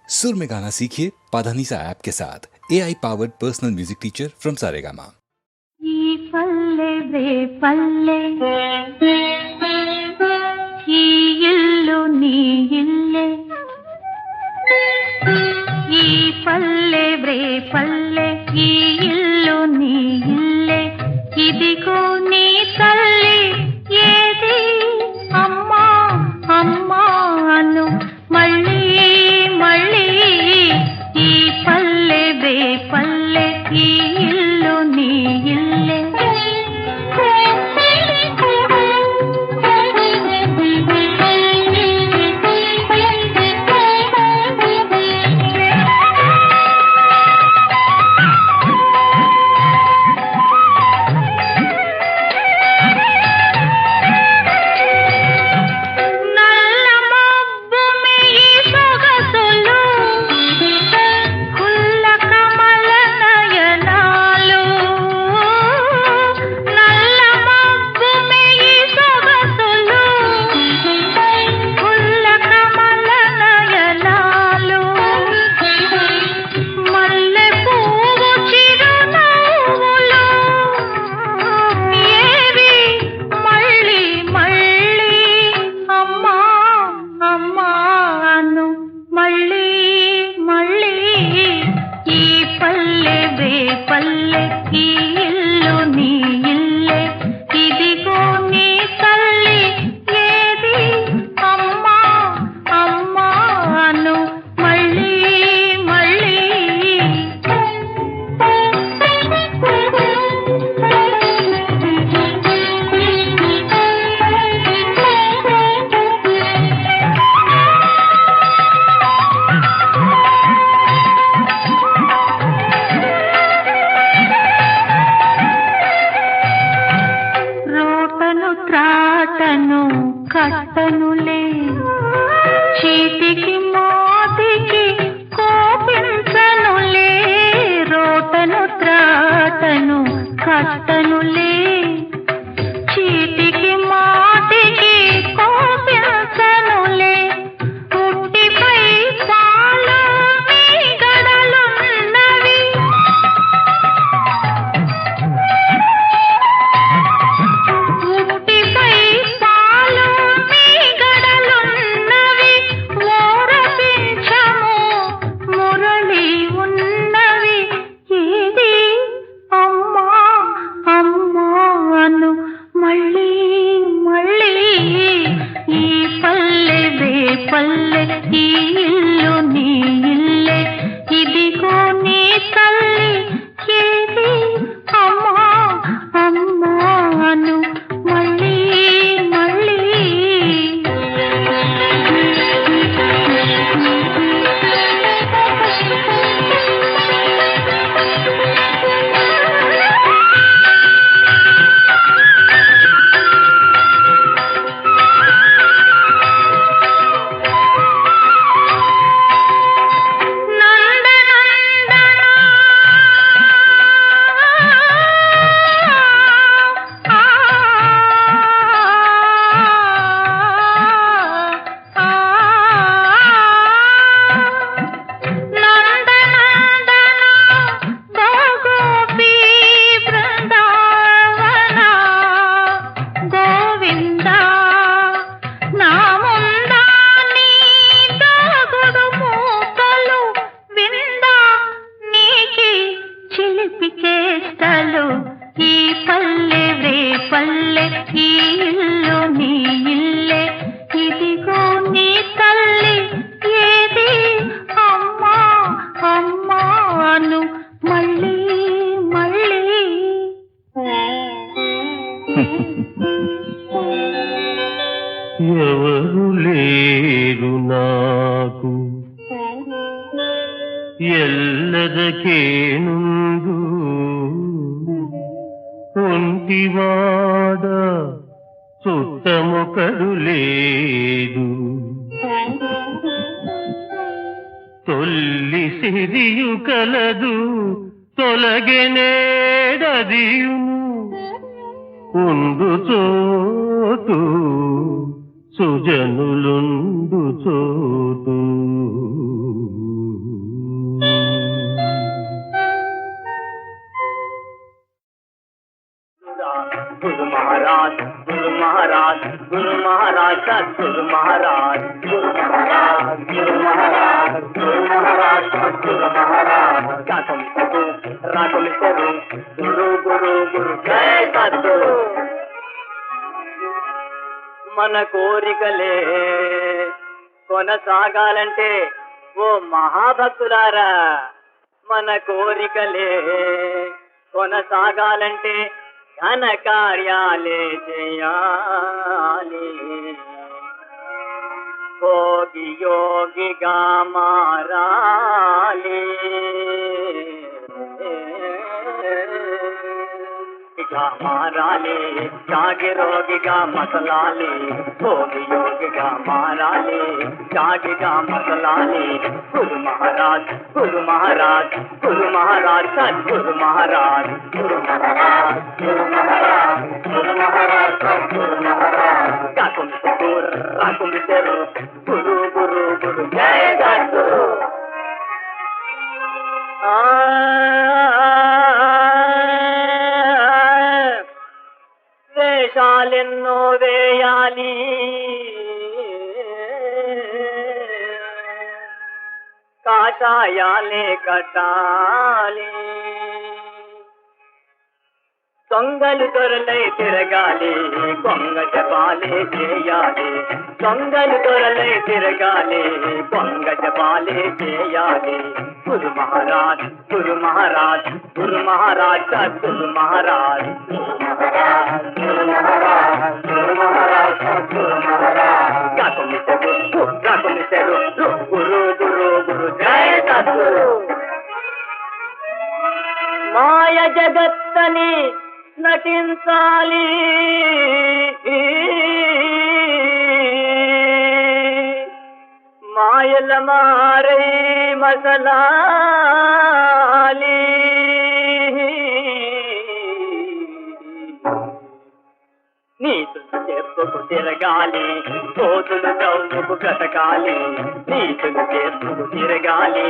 सुर में गाना सीखिए पाधानीसा ऐप के साथ। AI powered personal music teacher from Saregama. ఈ పల్లె వే పల్లె ఈ ఇల్లు నీ ఇల్లే ఈ పల్లె వే పల్లె ఈ ఇల్లు నీ ఇల్లే ఇదిగో నీ తల్లి ఏది అమ్మా అమ్మా అను మళ్ళీ మళ్ళీ ఈ పల్లె వే పల్లె ఈ ఇల్లు నీ ఇల్లే త్రాటను కట్టనులే చీటికి మోతికి కోపించనులే రోటను త్రాటను కట్టనులే చీటికి మోతికి కోపించనులే పుట్టిపై పాలు మీగడలున్నవి పల్లె ఈ ఇల్లు నీ ఇల్లే ఇదిగో నీ తల్లి ఏది అమ్మా అమ్మా అను మళ్ళీ మళ్ళీ ఈ పల్లె వే పల్లె ఈ ఇల్లు నీ ఇల్లే ఇదిగో నీ తల్లి ఏది అమ్మా అమ్మా అను మళ్ళీ మళ్ళీ ఎవరు లేరు నాకు ఎల్లదకేనుందు ఒంటివాడ చుట్టమొకడు లేదు తొల్లి సిరియు కలదు తొలగెనేడదియును ఉండు చోటు సుజనులుండు చోటు నాకు మిస్టరు గురు గురు గురు జయ సద్గురు. మన కోరికలే కొనసాగాలంటే ఓ మహాభక్తులారా, మన కోరికలే కొనసాగాలంటే ఘన కార్యాలే చేయాలి. భోగి యోగిగా మారాలి. మారాలి జాగి రోగిగా మసలాలి. భోగి యోగిగా మారాలి జాగిగా మసలాలి. గురు మహారాజ్ గురు మహారాజ్ గురు మహారాజ్ సద్గురు మహారాజ్ గురు మహారాజ్ గురు మహారాజ్ గురు మహారాజ్ సద్గురు మహారాజ్. కాకుంటారు గురు గురు గురు జయ సద్గురు. వేషాలెన్నో వేయాలి, కాషాయాలే కట్టాలి. దొంగలు దొరలై తిరగాలి, కొంగ జపాలే చేయాలి. దొంగలు దొరలై తిరగాలి, కొంగ జపాలే చేయాలి. గురు మహారాజ్ గురు మహారాజ్ గురు మహారాజ్ సద్గురు మహారాజ్ గురు మహారాజ్ గురు మహారాజ్ గురు మహారాజ్ సద్గురు మహారాజ్. కాకుమిసరు గురు గురు గురు జయ సద్గురు. మాయ జగత్తని నటించాలి, మాయల మారై మసలాలి. నీతులు చెప్పుకు తిరగాలి, కోతులు చౌముకు కటకాలి. నీతులు చెప్పుకు తిరగాలి,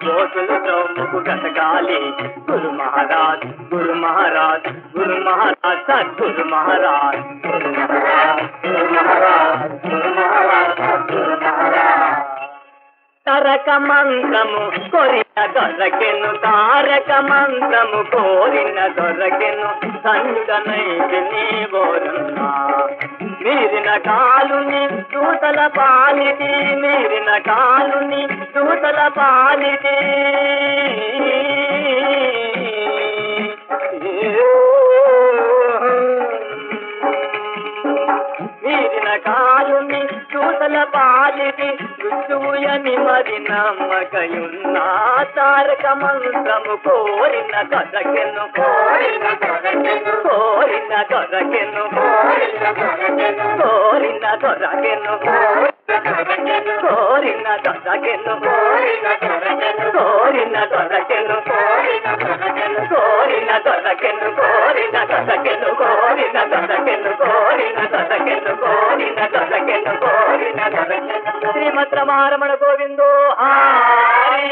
కోతులు చౌముకు కటకాలి. గురు మహారాజ్ గురు మహారాజ్ గురు మహారాజ్ సద్గురు మహారాజ్ గురు మహారాజ్ గురు మహారాజ్ గురు మహారాజ్ సద్గురు మహారాజ్. తరక మంత్రము కొరిన దొరకెను, తారక మంత్రము కోరిన దొరకెను. సంగనైతి నీ బోరన్నా మీరిన కాలుని దూతల పాలిటి, మీరిన కాలుని దూతల పాలిటి. మీరిన కాలుని దూతల పాలిటి. రుజువుయని మరి నమ్మకయున్న తారక మంత్రము కోరిన దొరకెను, కోరిన దొరకెను కోరిన దొరకెను కోరిన దొరకెను కోరిన దొరకెను కోరిన దొరకెను కోరిన దొరకెను కోరిన దొరకెను కోరిన దొరకెను కోరిన దొరకెను కోరిన దొరకెను కోరిన దొరకెను కోరిన దొరకెను కోరిన దొరకెను కోరిన దొరకెను. శ్రీమద్ రమారమణ గోవిందో హారి.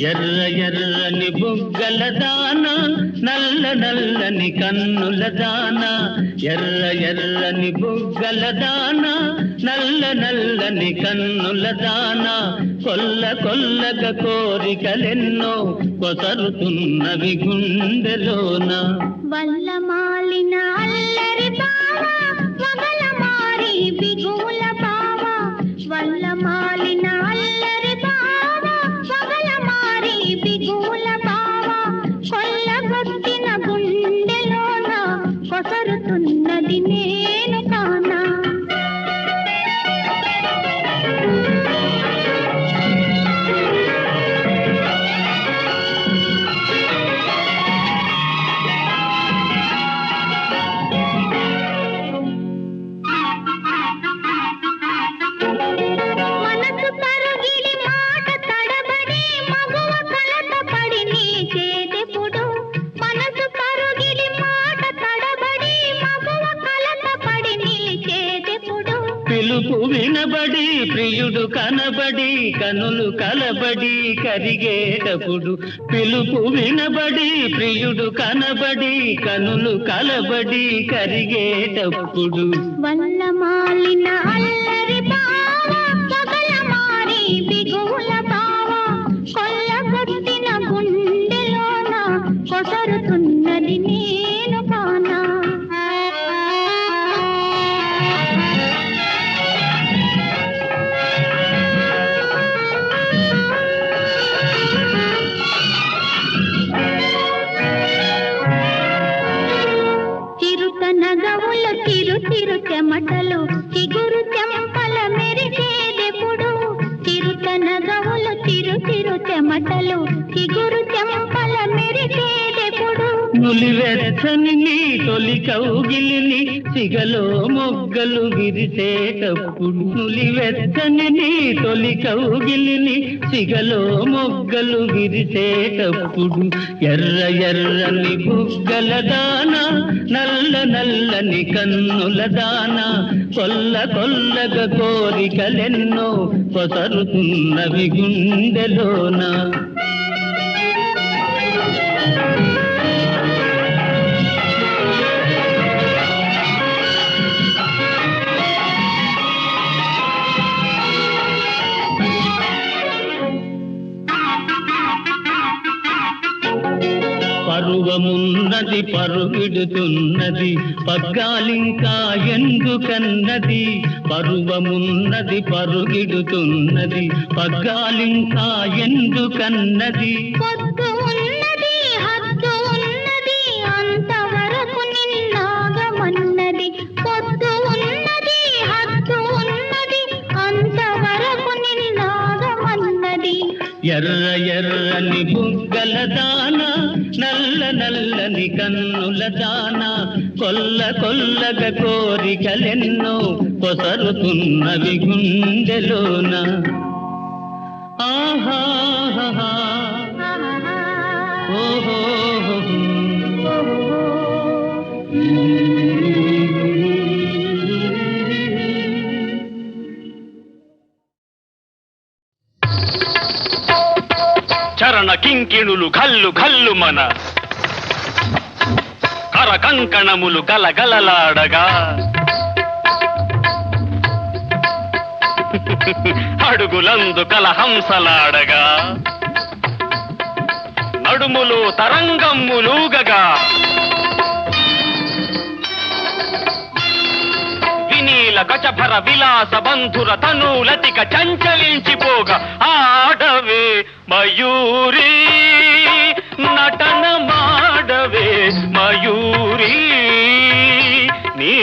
ఎర్ర ఎర్రని బుగ్గల దాన, నల్ల నల్లని కన్నుల దాన. ఎర్ర ఎర్రని బుగ్గల దాన, నల్ల నల్లని కన్నుల దాన. కొల్ల కొల్లగా కోరికలెన్నో కొసరుతున్నవి గుండెలోన. వల్ల మాలిన అల్లరి బావ, వగల మారి బిగుల బావ. వల్ల మాలిన అల్లరి బావ, వగల మారి బిగుల బావ. కొల్లగొట్టిన గుండెలోన కొసరుతున్నది నేను కానా. వినబడి కనులు కలబడి కరిగేటప్పుడు పిలుపు వినబడి ప్రియుడు కనబడి కనులు కలబడి కరిగేటప్పుడు వల్లమాలిన అల్లరి బావ పగల మారి బిగుల బావ కొల్లగొట్టిన గుండెలోన కొసరుతున్నది నేను కానా చిరుతనగవుల చిరు చిరు చెమటలు చిగురు చెంపల మెరిసేదెప్పుడు చిరుతనగవుల చిరు చిరు చెమటలు చిగురు చెంపల మెరిసేదెప్పుడు నులివెచ్చని నీ తొలి కౌగిలిని సిగలో మొగ్గలు విరిసేటప్పుడు నులివెచ్చని నీ తొలి కౌగిలిని సిగలో మొగ్గలు విరిసేటప్పుడు ఎర్ర ఎర్రని బుగ్గల దాన నల్ల నల్లని కన్నుల దాన కొల్ల కొల్లగా కోరికలెన్నో పొసరుతున్నవి గుండెలోన పరువమున్నది పరుగిడుతున్నది పగ్గాలింకా ఎందుకన్నది పరువమున్నది పరుగిడుతున్నది పగ్గాలింకా ఎందుకన్నది పొద్దు ఉన్నది హద్దు ఉన్నది అంతవరకు నిన్నాగమన్నది పొద్దు ఉన్నది హద్దు ఉన్నది అంతవరకు నిన్నాగమన్నది ఎర్ర ఎర్రని బుగ్గల దాన నల్ల నల్లని కన్నుల దాన కొల్ల కొల్లగా కోరికలెన్నో పొసరుతున్నవి గుండెలోన ఆహా ఓహో చరణ కింకిణులు ఘల్లు ఘల్లు మన కర కంకణములు గలగలలాడగా అడుగులందు కలహంసలాడగా నడుములు తరంగమ్ములూగగా వినీల గజభర విలాస బంధుర తనూలతిక చంచలించిపోగా ఆడవే మయూరి నటన మాడవే మయూరి నీ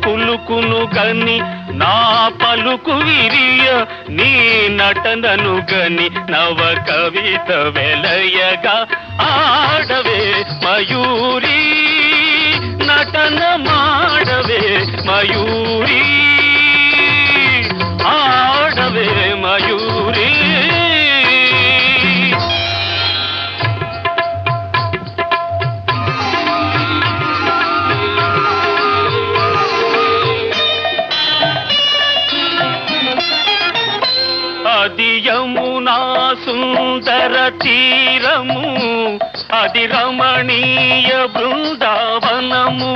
కులుకును గని నా పలుకు విరియ నీ నటనను గని నవ కవిత వెలయగా ఆడవే మయూరి నటన మాడవే మయూరి ఆడవే మయూరి అది యమునా సుందర తీరము అది రమణీయ బృందావనము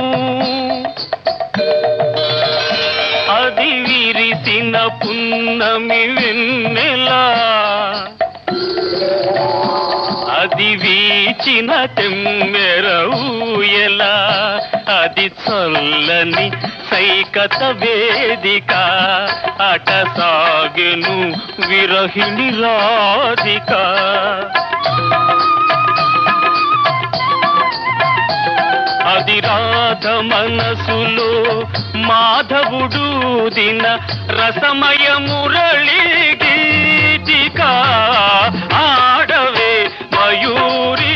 అది విరిసిన పున్నమి వెన్నెల అది వీచిన తెమ్మెర ఊయల అది చల్లని సైకత వేదిక అట సాగెను విరహిణి రాధిక అది రాధ మనసులో మాధవుడు దిన రసమయ మురళి గీతిక ఆడవే మయూరి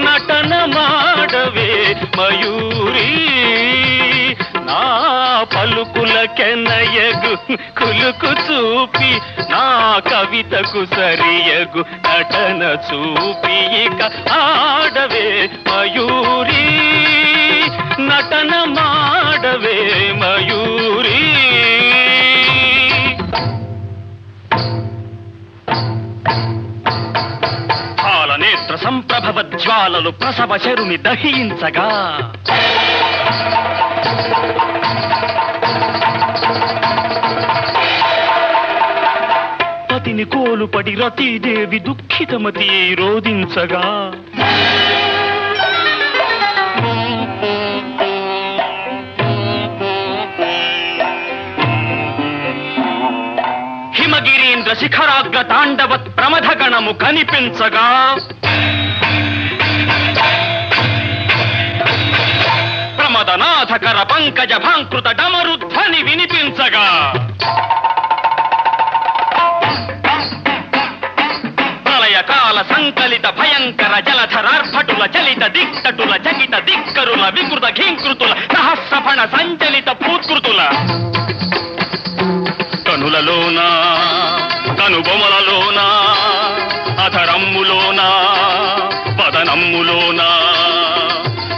నటన మాడవే మయూరి నా పలుకుల కెనయగు కులుకు చూపి నా కవితకు సరియగు నటన చూపి ఇక ఆడవే మయూరి నటన మాడవే మయూరి రౌద్ర సంప్రభవ జ్వాలలు ప్రసవ శరుని దహించగా పతిని కోలుపడి రతీదేవి దుఃఖితమతి రోదించగా హిమగిరీంద్ర శిఖరాగ్ర తాండవత్ ప్రమథగణము కనిపించగా ప్రమదనాథకర పంకజ భాంకృత డమరుధ్వని వినిపించగా ప్రళయకాల సంకలిత భయంకర జలధరార్భటుల చలిత దిక్తటుల చకిత దిక్కరుల వికృత ఘీంకృతుల సహస్రఫణ సంచలిత పూత్కృతుల కనులలోన కనుబొమలలోన అధరమ్ములోన వదనమ్ములోన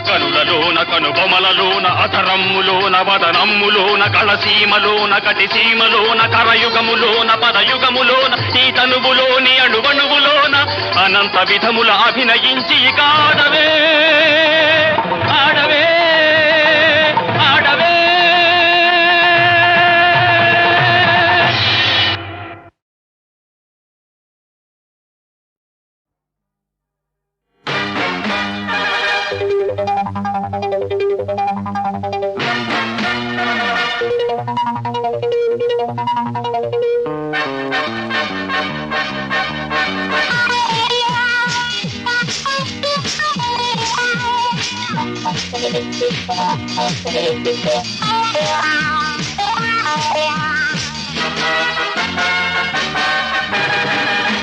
కనులలోన కనుబొమలలోన అధరమ్ములోన వదనమ్ములోన కళసీమలోన కటిసీమలోన కరయుగములోన పదయుగములోన ఈ తనువులోని అణువణువులోన అనంత విధముల అభినయించి ఇక ఆడవే ఆడవే ఆడవే.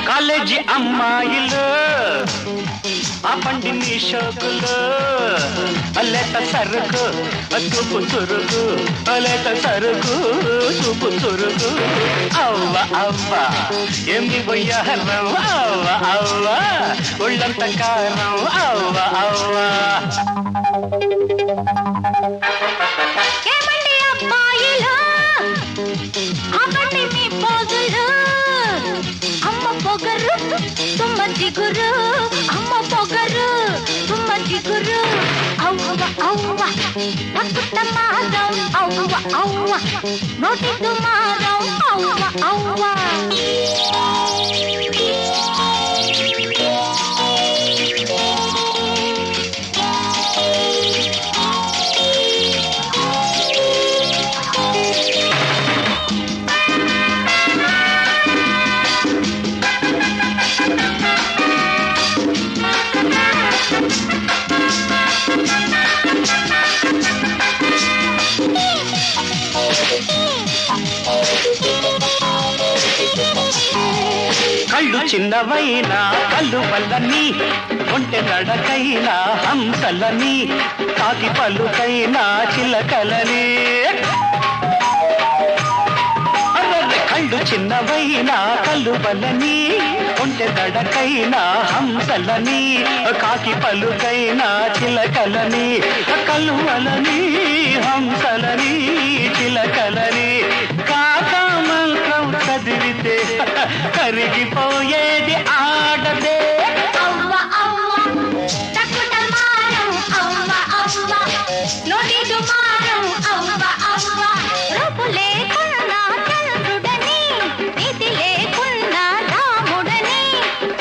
కాలేజీ అమ్మాయిలు ఆ పండిని షోకులు లేత సరుకు చూపు చురుకు లేత సరుకు చూపు చురుకు అవ్వ అవ్వ ఏమి బొయ్యారం అవ్వ అవ్వ ఒళ్ళంత కారం అవ్వ అవ్వ. ఏమండి అబ్బాయిలు అవ్వండి మీ పోజులు అమ్మ పొగరు తుమ్మ జిగురు అమ్మ పొగరు తుమ్మ జిగురు అవ్వ అవ్వ పక్కుట మారం అవ్వ అవ్వ నోటి దుమారం అవ్వ అవ్వ. కళ్ళు చిన్నవైనా కళ్ళు వల్లని ఒంటె నడకైనా హంసలని కాకి పలుకైనా చిలకలని కళ్ళు చిన్నవైనా కళ్ళు వల్లని ఒంటె నడకైనా హంసలని కాకి పలుకైనా చిలకలని కలువలని హంసలని చిలకలని కాకా మంత్రం చదివితే కరిగిపోయేది ఆడదే అవ్వ అవ్వ తక్కుట మారం అవ్వ అవ్వ నోటి దుమారం అవ్వ అవ్వ రూపు లేకున్నా చంద్రుడని నీతి లేకున్నా రాముడని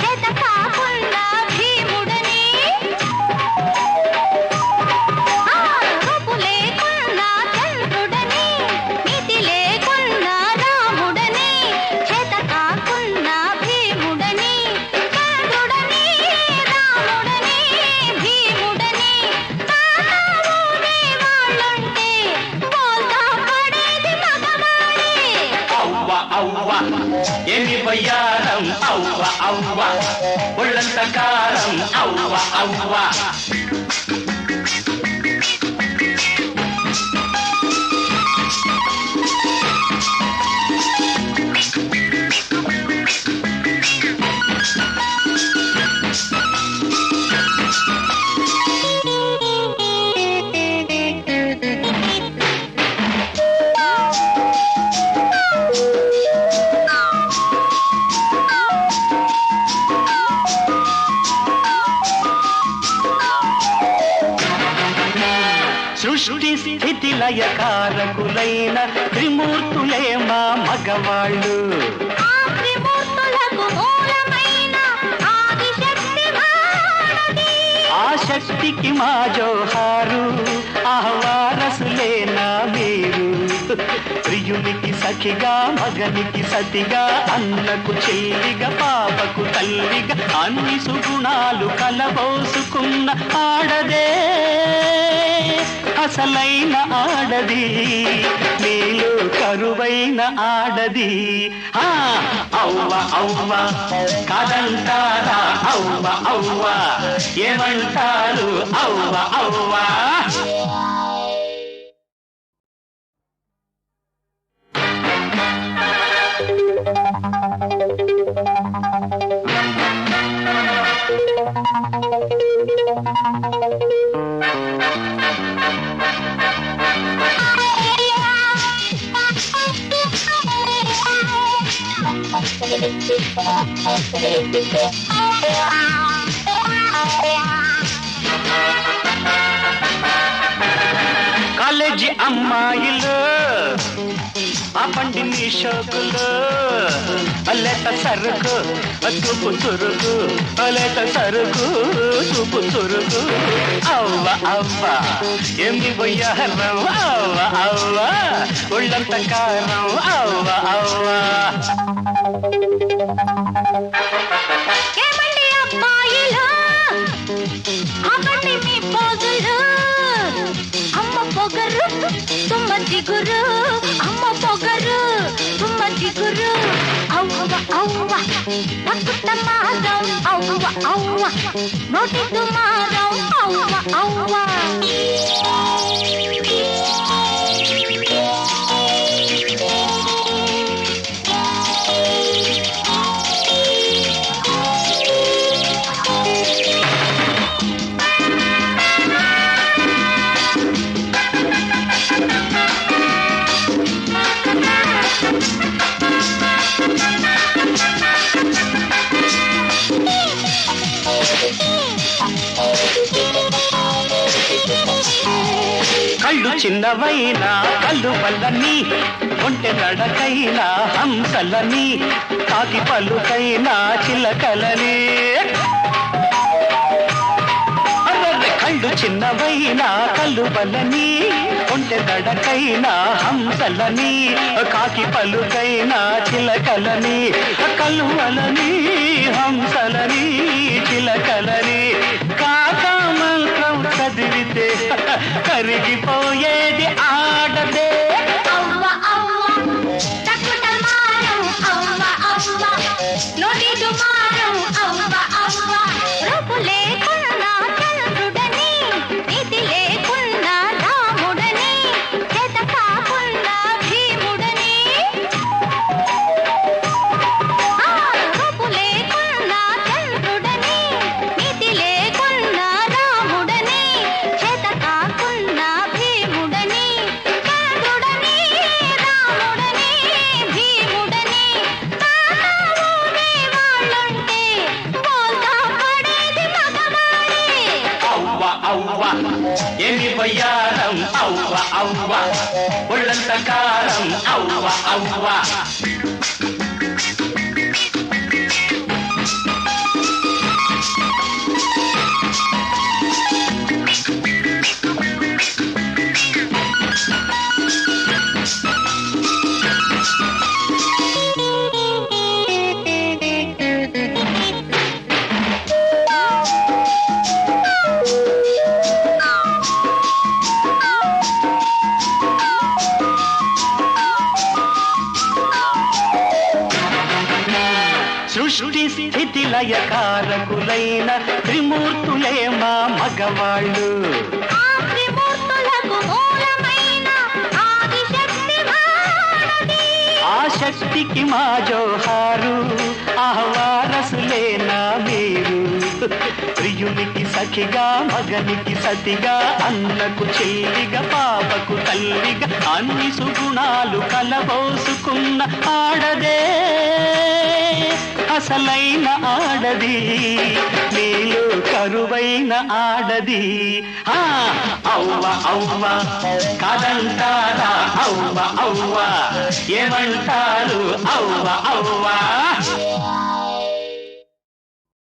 చేత కాకున్నా భీముడని రూపు లేకున్నా చంద్రుడని నీతి లేకున్నా రాముడని చేత కాకున్నా భీముడని చంద్రుడని రాముడని భీముడని తానే వాళ్ళుంటే బోల్తా పడేది మగవాడే. అవ్వ అవ్వ ఏమి వయ్యారం అవ్వ అవ్వ ఒళ్ళంత కారం అవ్వ అవ్వ. స్థితి లయకారకులైన త్రిమూర్తులే మా మగవాళ్ళు. ఆ త్రిమూర్తులకు మూలమైన ఆదిశక్తి భారతి. ఆ శక్తికి మా జోహారు, ఆహ్వారసులేనా మీరు. ప్రియునికి సఖిగా, మగనికి సతిగా, అన్నకు చెల్లిగా, పాపకు తల్లిగా, అన్ని సుగుణాలు కలబోసుకున్న ఆడదే అసలైన ఆడది, నీలో కరువైన ఆడది. అవ్వ అవ్వ కాదంటారా, అవ్వ అవ్వ ఏమంటారు, అవ్వ అవ్వ. కాలేజీ అమ్మాయిలు ఆపండి మీ షోకులు, లేత సరుకు చూపు చురుకు, లేత సరుకు చూపు చురుకు. అవ్వ అవ్వ ఏమి బొయ్యారం, అవ్వ అవ్వ ఒళ్ళంత కారం, అవ్వ అవ్వ. ఏమండి అబ్బాయిలు, ఆపండి మీ పోజులు. అమ్మ పొగరు తుమ్మ జిగురు, అమ్మ పొగరు తుమ్మ జిగురు. అవ్వ అవ్వ పక్కుట మారం, అవ్వ అవ్వ నోటి దుమారం, అవ్వ అవ్వ. కళ్ళు చిన్నవైన కళ్ళు వల్లని, ఒంటె నడకైన హంసలని, కాకి పలుకైన చిలకలని. కళ్ళు చిన్నవైన కళ్ళు వల్లని, ఒంటె నడకైన హంసలని, కాకి పలుకైన చిలకలని. కలువలని హంసలని చిలకలని, కాకా మంత్రం చదివితే కరిగిపోయేది ఆడదే. అవ్వ అవ్వ తక్కుట మారం, అవ్వ అవ్వ నోటి దుమారం, అవ్వ అవ్వ. రూపు లేకున్నా చంద్రుడని, నీతి లేకున్నా రాముడని, చేత కాకున్నా భీముడని. రూపు లేకున్నా చంద్రుడని, నీతి లేకున్నా రాముడని, చేత కాకున్నా భీముడని. చంద్రుడని రాముడని భీముడని తానే వాళ్ళుంటే బోల్తా పడేది మగవాడే. అవ్వ అవ్వ ఏమి వయ్యారం, అవ్వ అవ్వ ఒళ్ళంత కారం, అవ్వ అవ్వ. సృష్టి స్థితి లయకారకులైన త్రిమూర్తులే మా మగవాళ్ళు. ఆ త్రిమూర్తులకు మూలమైన ఆదిశక్తి భారతి. ఆ శక్తికి మా జోహారు, ఆహ్వారసులేనా మీరు. ప్రియునికి సఖిగా, మగనికి సతిగా, అన్నకు చెల్లిగా, పాపకు తల్లిగా, అన్ని సుగుణాలు కలబోసుకున్న ఆడదే అసలైన ఆడది నీలో కరువైన ఆడది అవ్వ అవ్వ కాదంటారా అవ్వ అవ్వ ఏమంటారు అవ్వ అవ్వ